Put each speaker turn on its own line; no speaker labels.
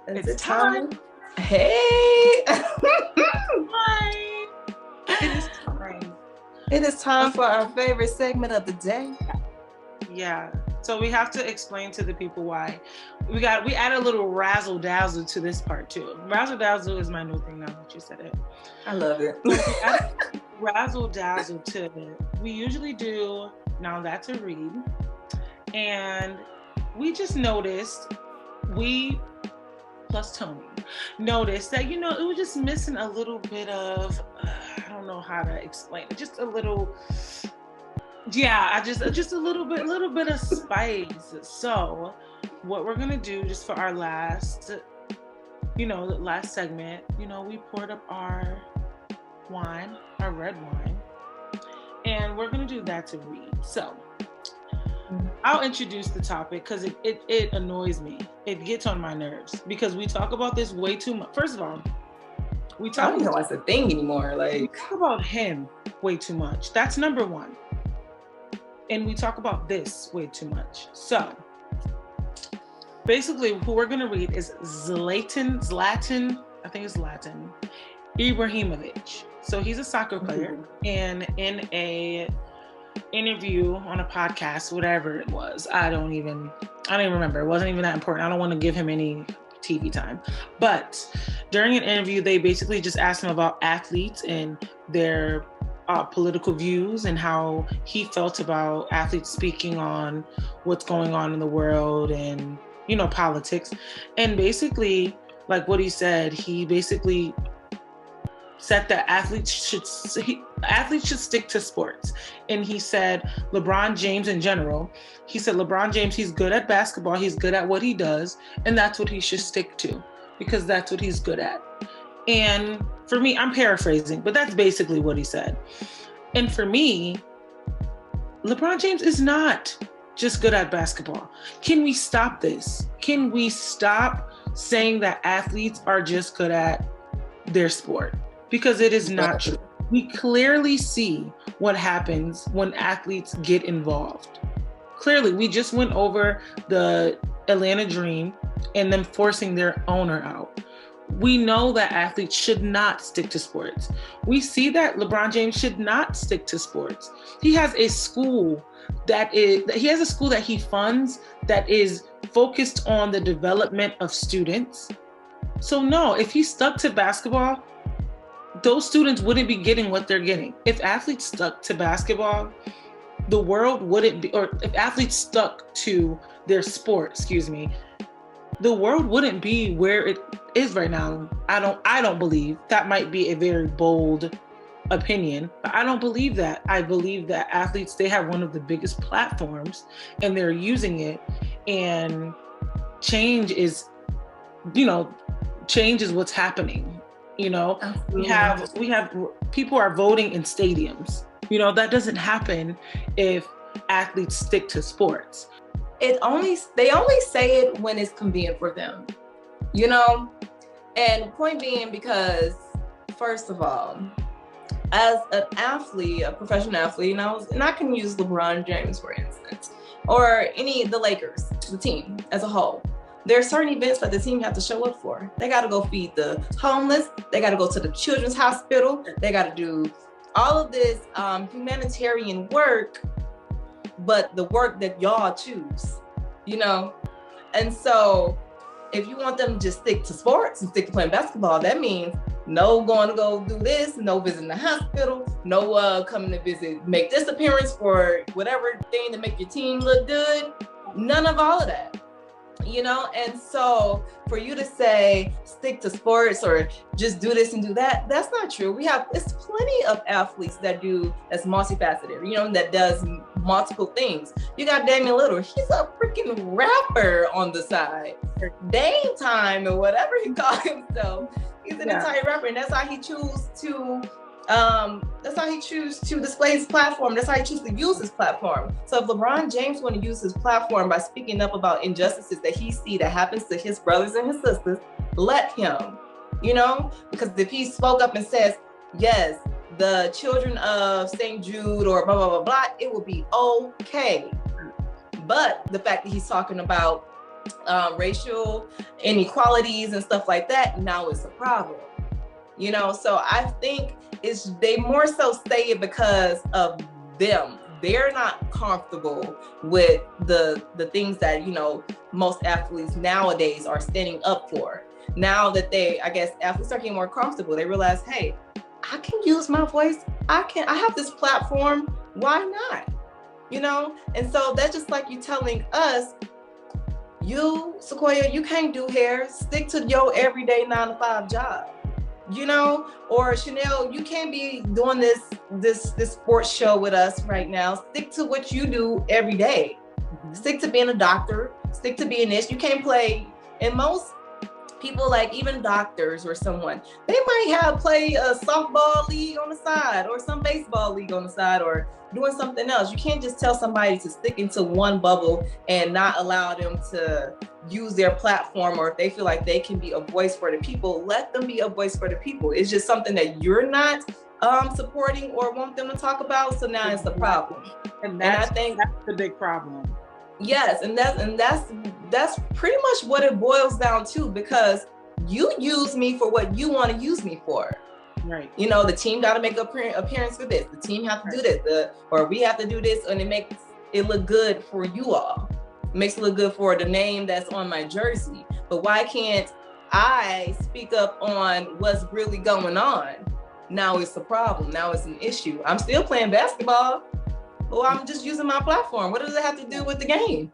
Is
It's
it time?
time.
Hey!
Hi. It is time.
It is time for our favorite segment of the day.
Yeah. So we have to explain to the people why. We add a little razzle dazzle to this part too. Razzle dazzle is my new thing now that you said it.
I love it.
So we add razzle dazzle to it. We usually do Now That's a Read. And we just noticed, we plus Tony noticed that, it was just missing a little bit of, I don't know how to explain it, just a little, just a little bit of spice. So what we're gonna do just for our last segment, we poured up our wine, our red wine, and we're gonna do That to Read. So I'll introduce the topic because it annoys me. It gets on my nerves because we talk about this way too much. First of all,
I don't even know what's a thing anymore.
We talk about him way too much. That's number one. And we talk about this way too much. So basically who we're going to read is Zlatan, I think it's Zlatan Ibrahimovic. So he's a soccer player, and in a interview on a podcast, whatever it was, I don't even remember. It wasn't even that important. I don't want to give him any TV time. But during an interview, they basically just asked him about athletes and their political views and how he felt about athletes speaking on what's going on in the world and, politics. And basically, like what he basically said that athletes should stick to sports. And he said LeBron James in general, LeBron James, he's good at basketball, he's good at what he does, and that's what he should stick to because that's what he's good at. And for me, I'm paraphrasing, but that's basically what he said. And for me, LeBron James is not just good at basketball. Can we stop this? Can we stop saying that athletes are just good at their sport? Because it is not true. We clearly see what happens when athletes get involved. Clearly, we just went over the Atlanta Dream and them forcing their owner out. We know that athletes should not stick to sports. We see that LeBron James should not stick to sports. He has a school that he funds that is focused on the development of students. So no, if he stuck to basketball, those students wouldn't be getting what they're getting. If athletes stuck to basketball, the world wouldn't be, or if athletes stuck to their sport, the world wouldn't be where it is right now. I don't believe. That might be a very bold opinion, but I don't believe that. I believe that athletes, they have one of the biggest platforms and they're using it, and change is what's happening. We have people are voting in stadiums. That doesn't happen if athletes stick to sports.
They only say it when it's convenient for them, and point being, because first of all, as an athlete, a professional athlete, and I can use LeBron James for instance, or the Lakers, the team as a whole. There are certain events that the team have to show up for. They got to go feed the homeless. They got to go to the children's hospital. They got to do all of this humanitarian work, but the work that y'all choose, And so if you want them to just stick to sports and stick to playing basketball, that means no going to go do this, no visiting the hospital, no coming to visit, make this appearance for whatever thing to make your team look good. None of all of that. And so for you to say stick to sports or just do this and do that, that's not true. It's plenty of athletes that's multifaceted, that does multiple things. You got Damian Lillard, he's a freaking rapper on the side. Dame Time or whatever he calls himself. He's an entire rapper, and that's how he chooses to display his platform. That's how he chooses to use his platform. So if LeBron James want to use his platform by speaking up about injustices that he sees that happens to his brothers and his sisters, let him, because if he spoke up and says, yes, the children of St. Jude or blah, blah, blah, blah, it will be okay. But the fact that he's talking about racial inequalities and stuff like that, now it's a problem. You know, so I think they more so say it because of them. They're not comfortable with the things that, you know, most athletes nowadays are standing up for. Now that I guess athletes are getting more comfortable, they realize, hey, I can use my voice. I have this platform. Why not? You know? And so that's just like you telling us, you, Sequoia, you can't do hair. Stick to your everyday 9-to-5 job. You know, or Chanel, you can't be doing this sports show with us right now. Stick to what you do every day. Stick to being a doctor. Stick to being this. You can't play. And most people, like even doctors or someone, they might play a softball league on the side or some baseball league on the side or doing something else. You can't just tell somebody to stick into one bubble and not allow them to use their platform, or if they feel like they can be a voice for the people, let them be a voice for the people. It's just something that you're not supporting or want them to talk about, so now it's a problem.
And I think that's the big problem.
Yes, and that's pretty much what it boils down to, because you use me for what you want to use me for.
Right.
You know, the team got to make an appearance for this. The team have to do this, or we have to do this, and it makes it look good for you all. It makes it look good for the name that's on my jersey. But why can't I speak up on what's really going on? Now it's a problem. Now it's an issue. I'm still playing basketball, or I'm just using my platform. What does it have to do with the game?